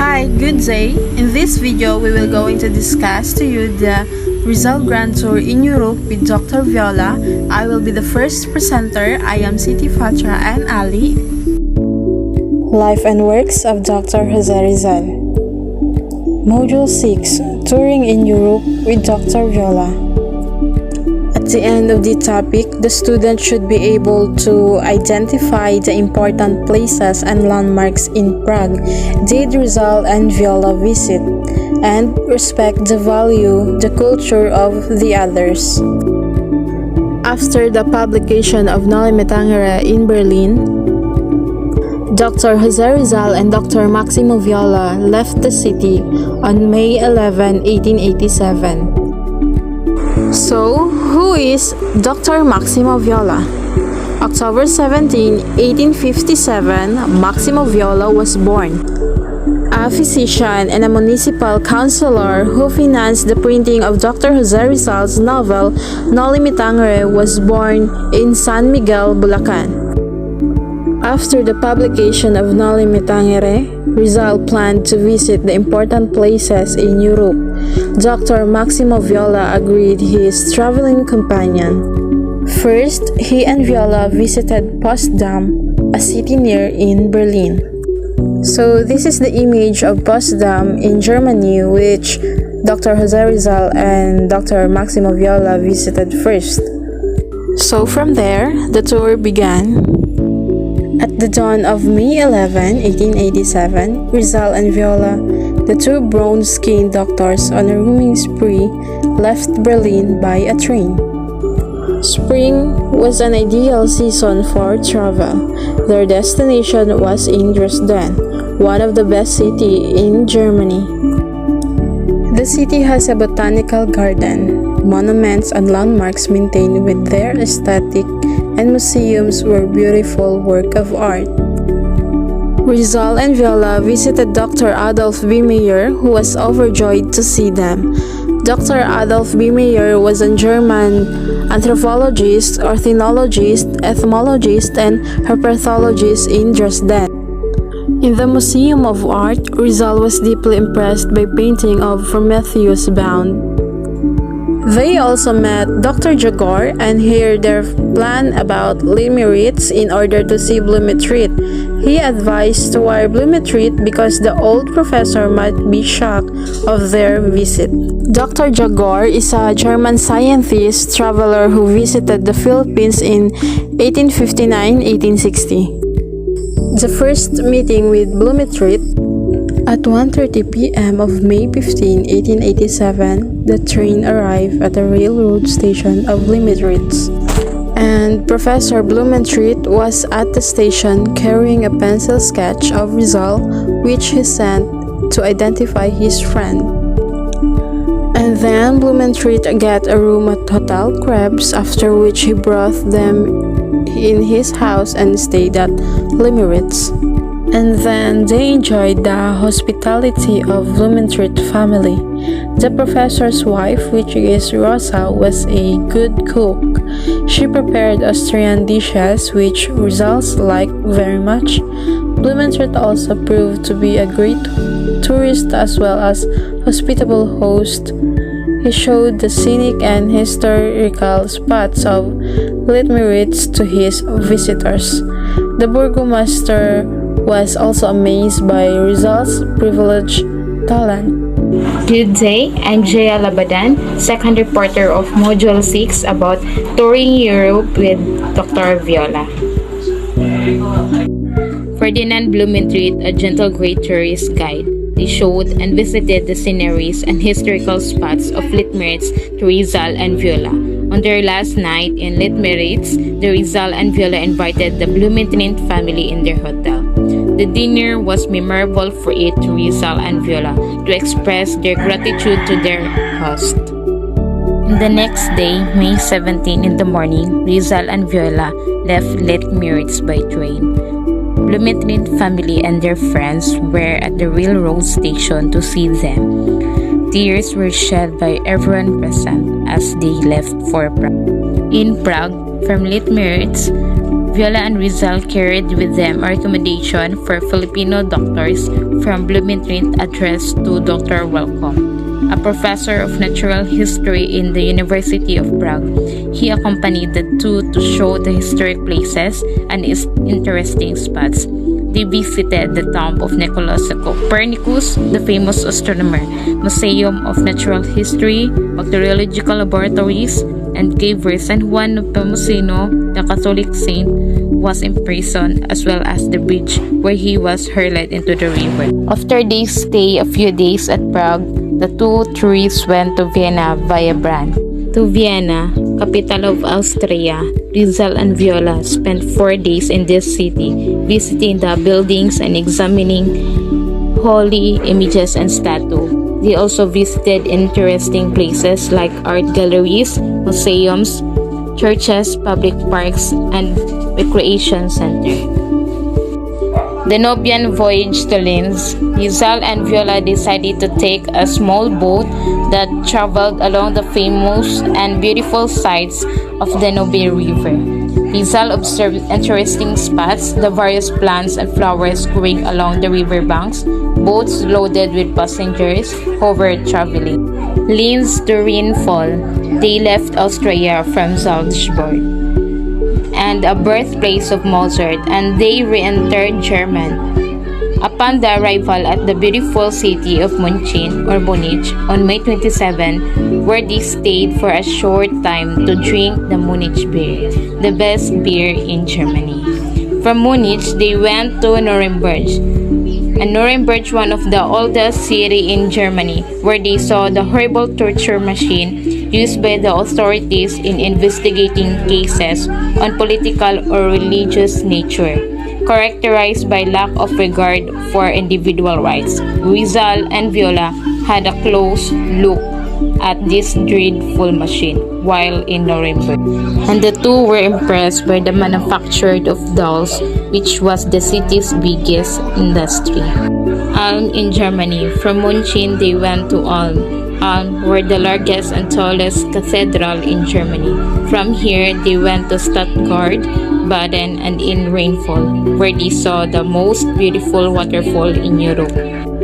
Hi, good day. In this video, we will going to discuss to you the Rizal Grand Tour in Europe with Dr. Viola. I will be the first presenter. I am Siti Fatra and Ali. Life and Works of Dr.Jose Rizal. Module 6, Touring in Europe with Dr. Viola. At the end of the topic, the student should be able to identify the important places and landmarks in Prague did Rizal and Viola visit, and respect the value, the culture of the others. After the publication of Noli Me Tangere in Berlin, Dr. Jose Rizal and Dr. Maximo Viola left the city on May 11, 1887. So, who is Dr. Maximo Viola? October 17, 1857, Maximo Viola was born. A physician and a municipal councilor who financed the printing of Dr. Jose Rizal's novel Noli Me Tangere was born in San Miguel, Bulacan. After the publication of Noli Me Tangere, Rizal planned to visit the important places in Europe. Dr. Maximo Viola agreed his traveling companion. First, he and Viola visited Potsdam, a city near in Berlin. So this is the image of Potsdam in Germany, which Dr. Jose Rizal and Dr. Maximo Viola visited first. So from there, the tour began. At the dawn of May 11, 1887, Rizal and Viola, the two brown-skinned doctors on a rooming spree, left Berlin by a train. Spring was an ideal season for travel. Their destination was in Dresden, one of the best cities in Germany. The city has a botanical garden, monuments and landmarks maintained with their aesthetic, and museums were beautiful work of art. Rizal and Viola visited Dr. Adolf B. Meyer, who was overjoyed to see them. Dr. Adolf B. Meyer was a German anthropologist, ornithologist, etymologist, and herpetologist in Dresden. In the Museum of Art, Rizal was deeply impressed by painting of Prometheus Bound. They also met Dr. Jagor and heard their plan about limerits in order to see Blue Retreat. He advised to wire Blue Retreat because the old professor might be shocked of their visit. Dr. Jagor is a German scientist traveler who visited the Philippines in 1859-1860. The first meeting with Blue Retreat. At 1:30 p.m. of May 15, 1887, the train arrived at the railroad station of Limitritz, and Professor Blumentritt was at the station carrying a pencil sketch of Rizal, which he sent to identify his friend. And then Blumentritt got a room at Hotel Krebs, after which he brought them in his house and stayed at Limitritz. And then they enjoyed the hospitality of Blumentritt family. The professor's wife, which is Rosa, was a good cook. She prepared Austrian dishes, which Rizal's liked very much. Blumentritt also proved to be a great tourist as well as hospitable host. He showed the scenic and historical spots of Limitritz to his visitors. The burgomaster was also amazed by Rizal's privileged talent. Good day, I'm Jaya Labadan, second reporter of Module 6 about touring Europe with Dr. Viola. Ferdinand Blumentritt, a gentle great tourist guide. They showed and visited the sceneries and historical spots of Litmeritz to Rizal and Viola. On their last night in Litmeritz, the Rizal and Viola invited the Blumentritt family in their hotel. The dinner was memorable for it to Rizal and Viola to express their gratitude to their host. The next day, May 17 in the morning, Rizal and Viola left Litmeritz by train. Blumentritt family and their friends were at the railroad station to see them. Tears were shed by everyone present as they left for Prague. In Prague, from Litmeritz, Viola and Rizal carried with them a recommendation for Filipino doctors from Blumentritt addressed to Dr. Welcome, a professor of natural history in the University of Prague. He accompanied the two to show the historic places and interesting spots. They visited the tomb of Nicolaus Copernicus, the famous astronomer, Museum of Natural History, bacteriological laboratories, and caves, and Juan Nepomuceno, the Catholic saint, was imprisoned, as well as the bridge where he was hurled into the river. After they stay a few days at Prague, the two tourists went to Vienna via Bran. To Vienna, capital of Austria, Rizal and Viola spent 4 days in this city, visiting the buildings and examining holy images and statues. They also visited interesting places like art galleries, museums, churches, public parks, and recreation center. Danubian voyage to Linz. Rizal and Viola decided to take a small boat that traveled along the famous and beautiful sides of the Danube River. Rizal observed interesting spots, the various plants and flowers growing along the river banks, boats loaded with passengers who were traveling. Linz to Rheinfall. They left Austria from Salzburg, and a birthplace of Mozart, and they re-entered Germany. Upon the arrival at the beautiful city of Munich on May 27, where they stayed for a short time to drink the Munich beer, the best beer in Germany. From Munich, they went to Nuremberg, and Nuremberg, one of the oldest cities in Germany, where they saw the horrible torture machine used by the authorities in investigating cases on political or religious nature, characterized by lack of regard for individual rights. Rizal and Viola had a close look at this dreadful machine while in Nuremberg, and the two were impressed by the manufacture of dolls, which was the city's biggest industry. Ulm in Germany. From Munich, they went to Ulm. Ulm were the largest and tallest cathedral in Germany. From here, they went to Stuttgart, Baden, and in Rheinfall, where they saw the most beautiful waterfall in Europe.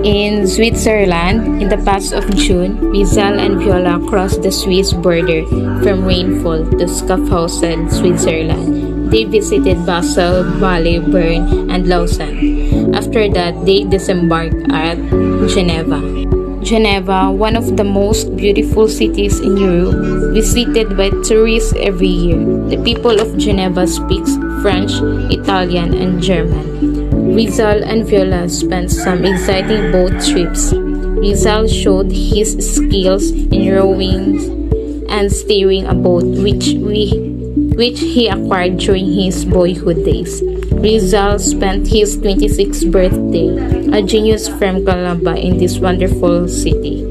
In Switzerland, in the past of June, Rizal and Viola crossed the Swiss border from Rheinfall to Schaffhausen, Switzerland. They visited Basel, Bâle, Bern, and Lausanne. After that, they disembarked at Geneva. Geneva, one of the most beautiful cities in Europe, visited by tourists every year. The people of Geneva speaks French, Italian, and German. Rizal and Viola spent some exciting boat trips. Rizal showed his skills in rowing and steering a boat, which he acquired during his boyhood days. Rizal spent his 26th birthday, a genius from Calamba, in this wonderful city.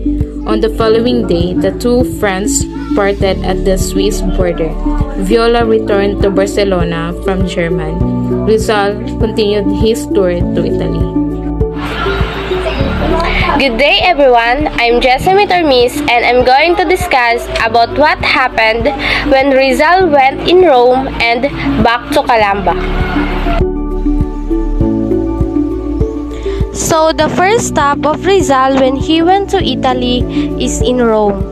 On the following day, the two friends parted at the Swiss border. Viola returned to Barcelona from Germany. Rizal continued his tour to Italy. Good day everyone, I'm Jessamine Tormis and I'm going to discuss about what happened when Rizal went in Rome and back to Calamba. So the first stop of Rizal when he went to Italy is in Rome.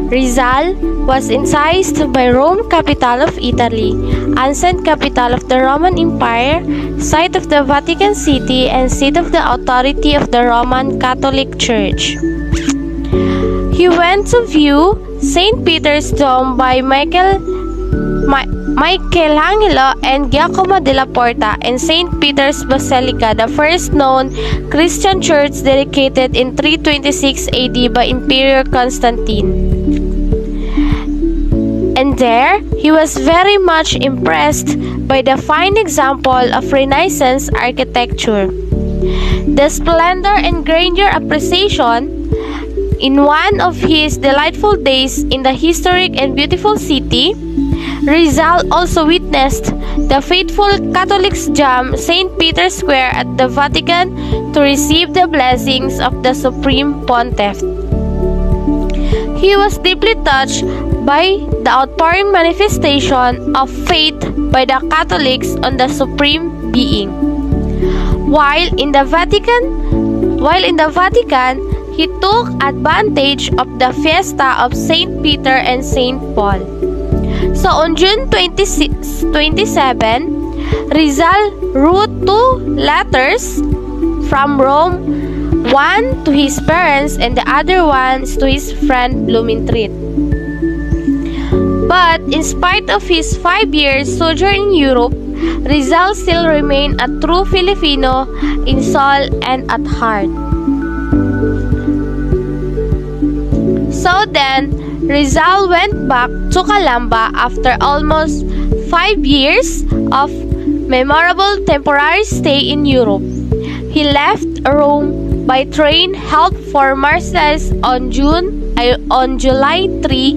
Rizal was enticed by Rome, capital of Italy, ancient capital of the Roman Empire, site of the Vatican City, and seat of the authority of the Roman Catholic Church. He went to view St. Peter's Dome by Michelangelo and Giacomo della Porta, and St. Peter's Basilica, the first known Christian church dedicated in 326 AD by Emperor Constantine. And there, he was very much impressed by the fine example of Renaissance architecture. The splendor and grandeur appreciation in one of his delightful days in the historic and beautiful city, Rizal also witnessed the faithful Catholics jam St. Peter's Square at the Vatican to receive the blessings of the Supreme Pontiff. He was deeply touched by the outpouring manifestation of faith by the Catholics on the Supreme Being. While in the Vatican, he took advantage of the fiesta of Saint Peter and Saint Paul. So on June 27, Rizal wrote 2 letters from Rome, one to his parents and the other one to his friend Blumentritt. But in spite of his 5 years sojourn in Europe, Rizal still remained a true Filipino in soul and at heart. So then, Rizal went back to Calamba after almost 5 years of memorable temporary stay in Europe. He left Rome by train, helped for Marseilles on July 3,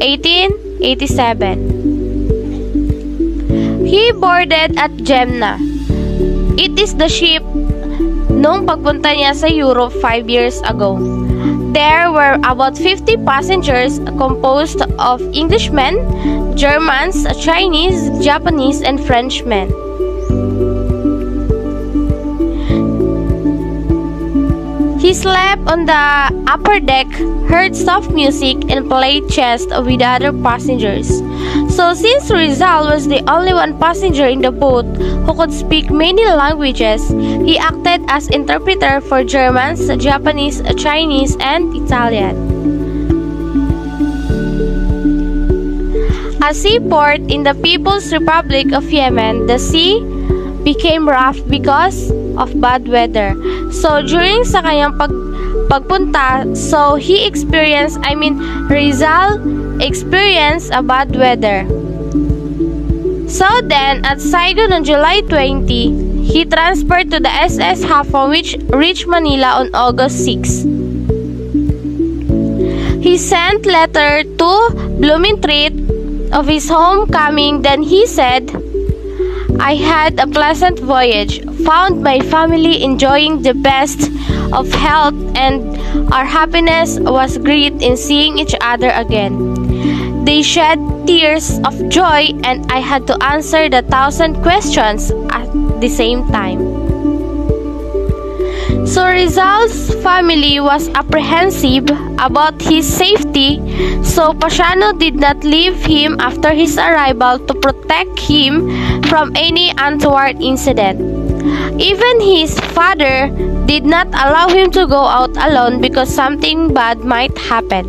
1887. He boarded at Gemna. It is the ship nung pagpunta niya sa Europe 5 years ago. There were about 50 passengers composed of Englishmen, Germans, Chinese, Japanese, and Frenchmen. He slept on the upper deck, heard soft music, and played chess with other passengers. So since Rizal was the only one passenger in the boat who could speak many languages, he acted as interpreter for Germans, Japanese, Chinese, and Italian. A seaport in the People's Republic of Yemen, the sea became rough because of bad weather. So during sa kanyang pagpunta, Rizal experienced a bad weather. So then, at Saigon on July 20, he transferred to the SS Hafo, which reached Manila on August 6. He sent letter to Blumentritt of his homecoming. Then he said, "I had a pleasant voyage, found my family enjoying the best of health, and our happiness was great in seeing each other again. They shed tears of joy, and I had to answer the 1,000 questions at the same time." So Rizal's family was apprehensive about his safety, so Pasiano did not leave him after his arrival to protect him from any untoward incident. Even his father did not allow him to go out alone because something bad might happen.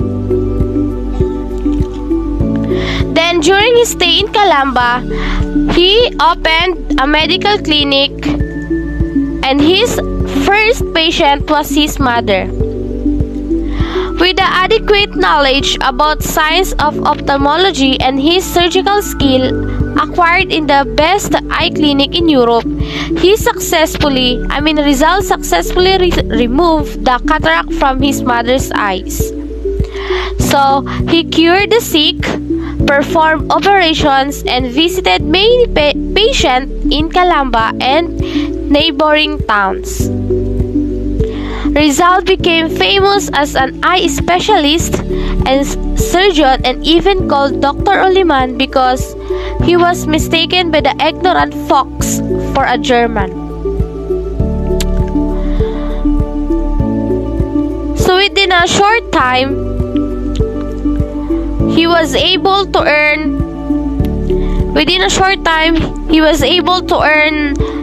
Then during his stay in Calamba, he opened a medical clinic, and his first patient was his mother. With the adequate knowledge about science of ophthalmology and his surgical skill acquired in the best eye clinic in Europe, Rizal successfully removed the cataract from his mother's eyes. So, he cured the sick, performed operations, and visited many patients in Calamba and neighboring towns. Rizal became famous as an eye specialist and surgeon, and even called Dr. Oliman because he was mistaken by the ignorant fox for a German. So within a short time, he was able to earn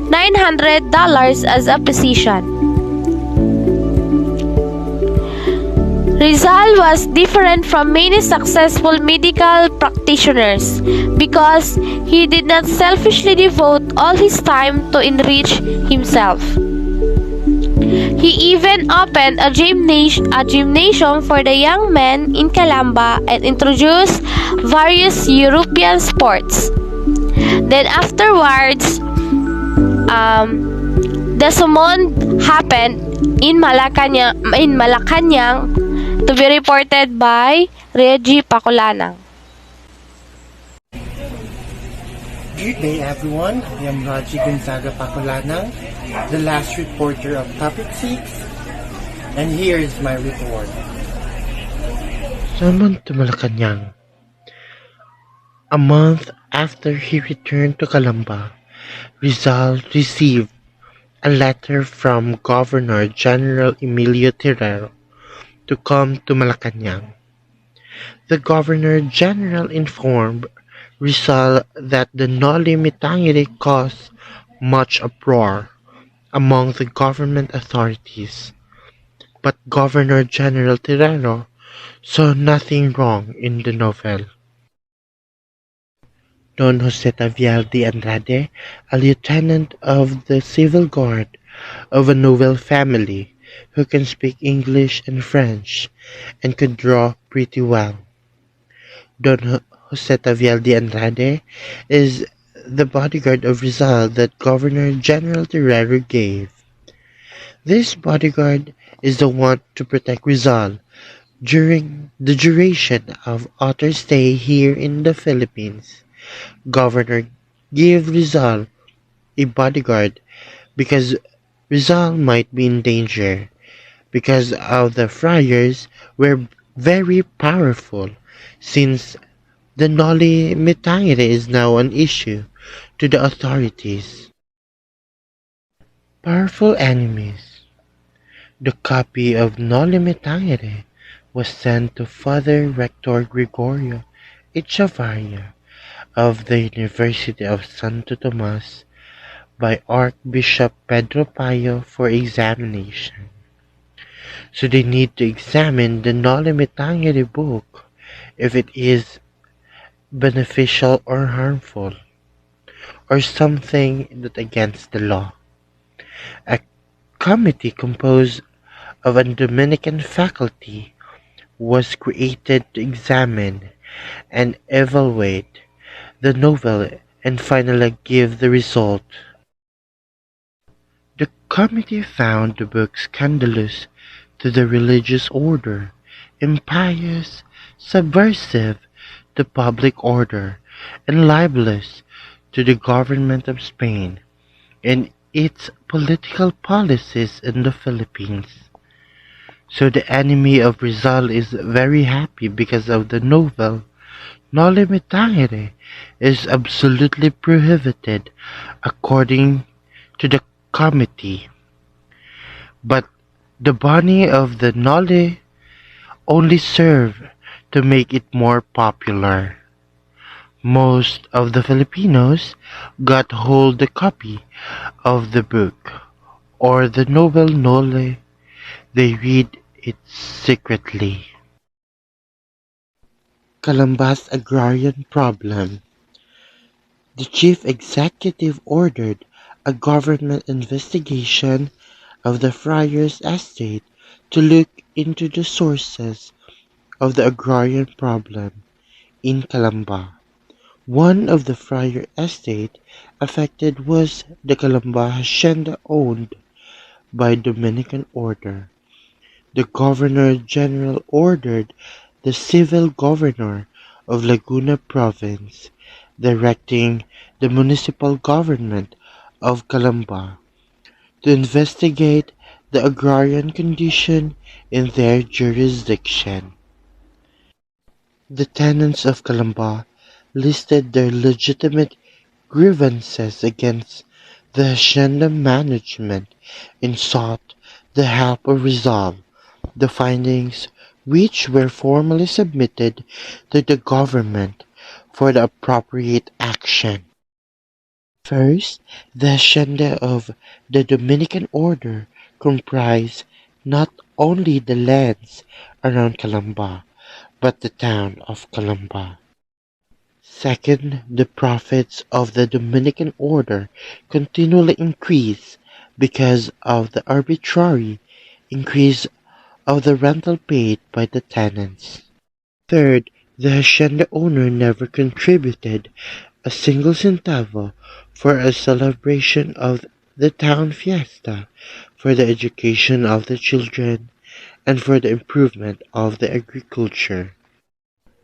$900 as a physician. Rizal was different from many successful medical practitioners because he did not selfishly devote all his time to enrich himself. He even opened a gymnasium for the young men in Calamba and introduced various European sports. Then afterwards, the summon happened in Malacanang, to be reported by Reggie Paculanang. Good day everyone, I am Raji Gonzaga Paculanang, the last reporter of Topic 6, and here is my report. Summoned to Malacanang, A month after he returned to Calamba, Rizal received a letter from Governor General Emilio Tirero to come to Malacanang. The Governor General informed Rizal that the Noli Me Tangere caused much uproar among the government authorities, but Governor General Tirero saw nothing wrong in the novel. Don Jose Tavial de Andrade, a lieutenant of the Civil Guard of a noble family who can speak English and French and could draw pretty well. Don Jose Tavial de Andrade is the bodyguard of Rizal that Governor General Terrero gave. This bodyguard is the one to protect Rizal during the duration of Otter's stay here in the Philippines. Governor gave Rizal a bodyguard because Rizal might be in danger because of the friars were very powerful since the Noli Me Tangere is now an issue to the authorities. Powerful enemies. The copy of Noli Me Tangere was sent to Father Rector Gregorio Echevarria of the University of Santo Tomas by Archbishop Pedro Payo for examination. So they need to examine the Noli Me Tangere book if it is beneficial or harmful, or something that against the law. A committee composed of a Dominican faculty was created to examine and evaluate the novel and finally give the result. The committee found the book scandalous to the religious order, impious, subversive to public order, and libelous to the government of Spain and its political policies in the Philippines. So the enemy of Rizal is very happy because of the novel. Noli Me Tangere is absolutely prohibited according to the committee. But the banning of the Noli only served to make it more popular. Most of the Filipinos got hold the copy of the book or the novel Noli. They read it secretly. Calamba's agrarian problem. The chief executive ordered a government investigation of the friars' estate to look into the sources of the agrarian problem in Calamba. One of the friar estate affected was the Calamba hacienda owned by Dominican order. The Governor General ordered the civil governor of Laguna Province, directing the municipal government of Calamba to investigate the agrarian condition in their jurisdiction. The tenants of Calamba listed their legitimate grievances against the hacienda management and sought the help of Rizal. The findings, which were formally submitted to the government for the appropriate action. First, the hacienda of the Dominican order comprised not only the lands around Calamba, but the town of Calamba. Second, the profits of the Dominican order continually increased because of the arbitrary increase of the rental paid by the tenants. Third, the hacienda owner never contributed a single centavo for a celebration of the town fiesta, for the education of the children, and for the improvement of the agriculture.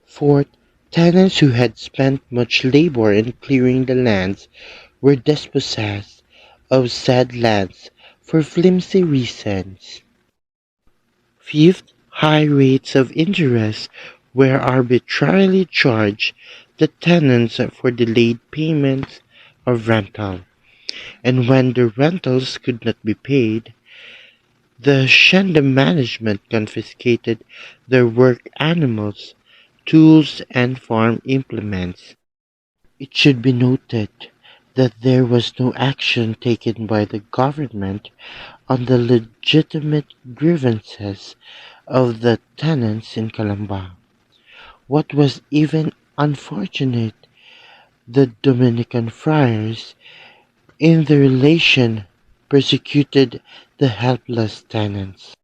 Fourth, tenants who had spent much labor in clearing the lands were dispossessed of said lands for flimsy reasons. Fifth, high rates of interest were arbitrarily charged the tenants for delayed payments of rental, and when the rentals could not be paid, the Shenda management confiscated their work animals, tools, and farm implements. It should be noted that there was no action taken by the government on the legitimate grievances of the tenants in Calamba. What was even unfortunate, the Dominican friars, in their relation, persecuted the helpless tenants.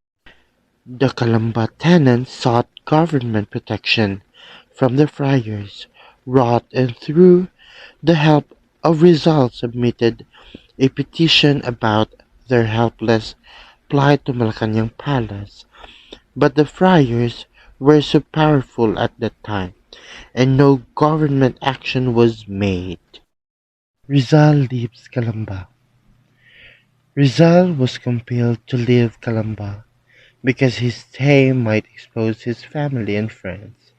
The Calamba tenants sought government protection from the friars, wrought and through the help of Rizal submitted a petition about their helpless plight to Malacanang Palace, but the friars were so powerful at that time, and no government action was made. Rizal leaves Calamba. Rizal was compelled to leave Calamba because his stay might expose his family and friends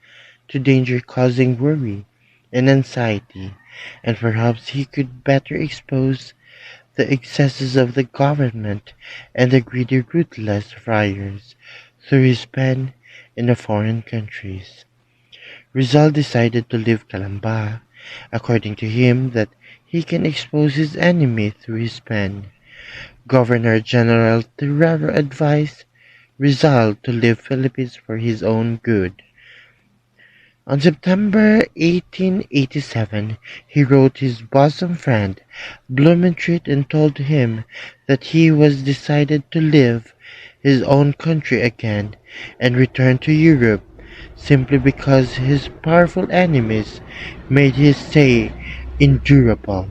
to danger, causing worry and anxiety, and perhaps he could better expose the excesses of the government and the greedy, ruthless friars through his pen in the foreign countries. Rizal decided to leave Calamba, according to him, that he can expose his enemy through his pen. Governor General Terrero advised Rizal to leave Philippines for his own good. On September 1887, he wrote his bosom friend Blumentritt and told him that he was decided to leave his own country again and return to Europe simply because his powerful enemies made his stay endurable.